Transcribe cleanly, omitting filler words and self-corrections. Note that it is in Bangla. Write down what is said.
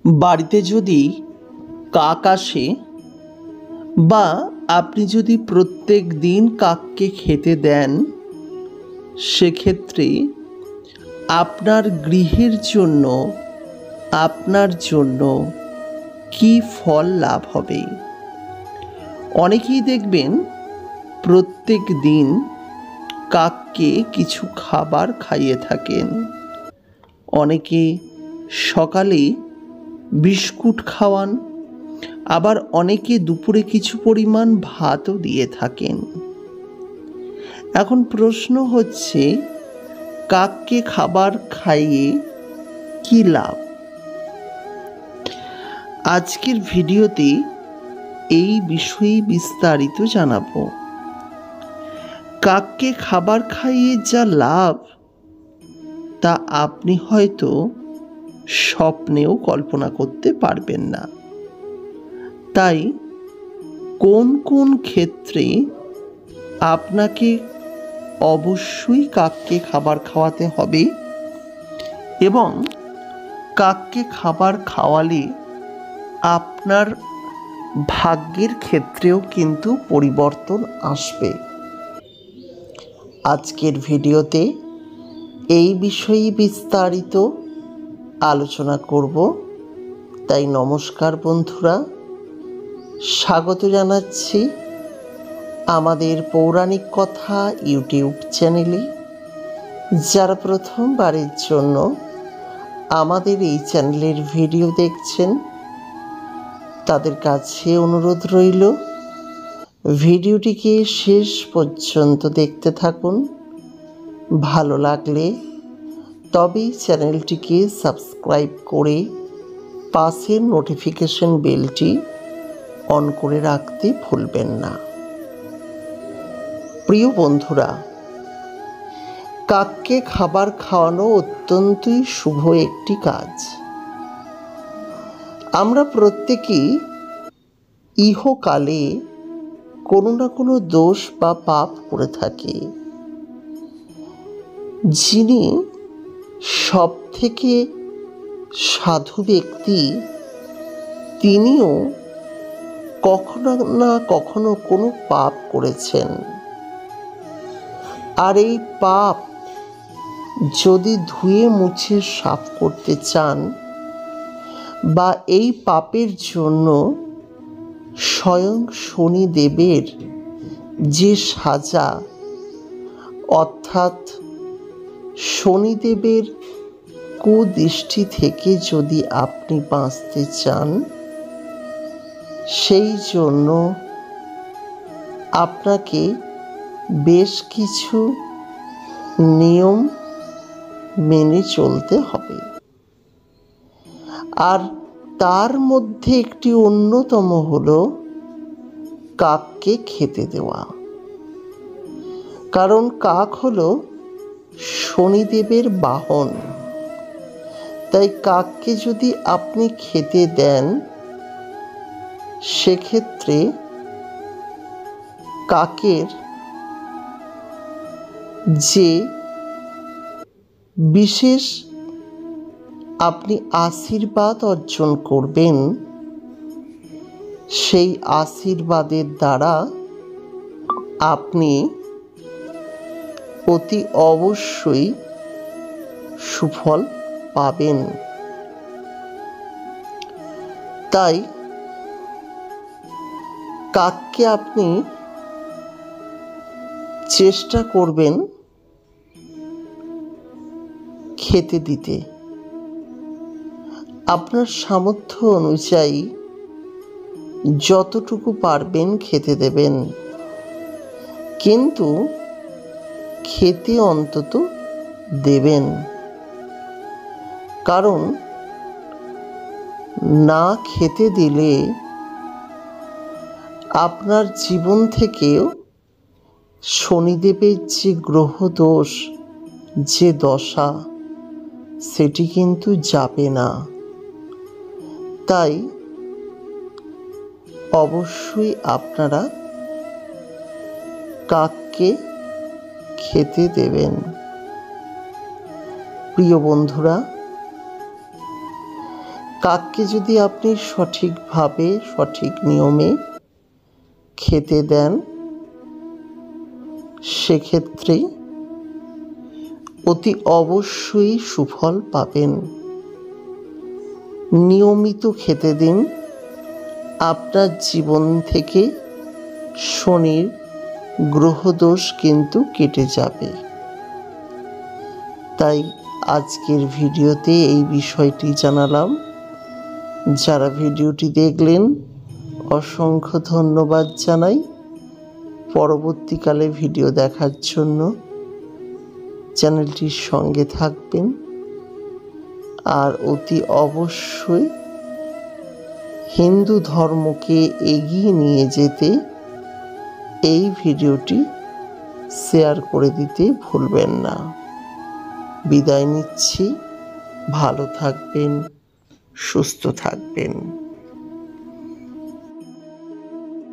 বাড়িতে যদি কাক আসে বা আপনি যদি প্রত্যেক দিন কাককে খেতে দেন, সেক্ষেত্রে আপনার গৃহের জন্য আপনার জন্য কী ফল লাভ হবে। অনেকেই দেখবেন প্রত্যেক দিন কাককে কিছু খাবার খাইয়ে থাকেন। অনেকে সকালে বিস্কুট খাওয়ান, আবার অনেকে দুপুরে কিছু পরিমাণ ভাতও দিয়ে থাকেন। এখন প্রশ্ন হচ্ছে, কাককে খাবার খাইয়ে কী লাভ? আজকের ভিডিওতে এই বিষয়ে বিস্তারিত জানাবো। কাককে খাবার খাইয়ে যা লাভ তা আপনি হয়তো স্বপ্নেও কল্পনা করতে পারবেন না। তাই কোন কোন ক্ষেত্রে আপনাকে অবশ্যই কাককে খাবার খাওয়াতে হবে এবং কাককে খাবার খাওয়ালে আপনার ভাগ্যের ক্ষেত্রেও কিন্তু পরিবর্তন আসবে। আজকের ভিডিওতে এই বিষয়ে বিস্তারিত আলোচনা করব। তাই নমস্কার বন্ধুরা, স্বাগত জানাচ্ছি আমাদের পৌরাণিক কথা ইউটিউব চ্যানেলে। যারা প্রথমবারের জন্য আমাদের এই চ্যানেলের ভিডিও দেখছেন, তাদের কাছে অনুরোধ রইল ভিডিওটিকে শেষ পর্যন্ত দেখতে থাকুন। ভালো লাগলে তবেই চ্যানেলটিকে সাবস্ক্রাইব করে পাশের নোটিফিকেশন বেলটি অন করে রাখতে ভুলবেন না। প্রিয় বন্ধুরা, কাককে খাবার খাওয়ানো অত্যন্তই শুভ একটি কাজ। আমরা প্রত্যেকেই ইহকালে কোনো না কোনো দোষ বা পাপ করে থাকি। যিনি সব থেকে সাধু ব্যক্তি, তিনিও কখনো না কখনো কোনো পাপ করেছেন। আর এই পাপ যদি ধুয়ে মুছে সাফ করতে চান, বা এই পাপের জন্য স্বয়ং শনিদেবের যে সাজা, অর্থাৎ শনিদেবের কুদৃষ্টি থেকে যদি আপনি বাঁচতে চান, সেই জন্য আপনাকে বেশ কিছু নিয়ম মেনে চলতে হবে। আর তার মধ্যে একটি অন্যতম হলো কাককে খেতে দেওয়া। কারণ কাক হলো শনিদেবের বাহন। তাই কাককে যদি আপনি খেতে দেন, সেক্ষেত্রে কাকের যে বিশেষ আপনি আশীর্বাদ অর্জন করবেন, সেই আশীর্বাদের দ্বারা আপনি অতি অবশ্যই সুফল পাবেন। তাই কাককে আপনি চেষ্টা করবেন খেতে দিতে। আপনার সামর্থ্য অনুযায়ী যতটুকু পারবেন খেতে দেবেন, কিন্তু খেতে অন্তত দেবেন। কারণ না খেতে দিলে আপনার জীবন থেকেও শনিদেবের যে গ্রহ দোষ, যে দশা, সেটি কিন্তু যাবে না। তাই অবশ্যই আপনারা কাককে খেতে দেবেন। প্রিয় বন্ধুরা, কাককে যদি আপনি সঠিকভাবে সঠিক নিয়মে খেতে দেন, সেক্ষেত্রে অতি অবশ্যই সুফল পাবেন। নিয়মিত খেতে দিন, আপনার জীবন থেকে শনির গ্রহদোষ কিন্তু কেটে যাবে। তাই আজকের ভিডিওতে এই বিষয়টি জানালাম। যারা ভিডিওটি দেখলেন অসংখ্য ধন্যবাদ জানাই। পরবর্তীকালে ভিডিও দেখার জন্য চ্যানেলটির সঙ্গে থাকবেন, আর অতি অবশ্যই হিন্দু ধর্মকে এগিয়ে নিয়ে যেতে এই ভিডিওটি শেয়ার করে দিতে ভুলবেন না। বিদায় নিচ্ছি, ভালো থাকবেন, সুস্থ থাকবেন।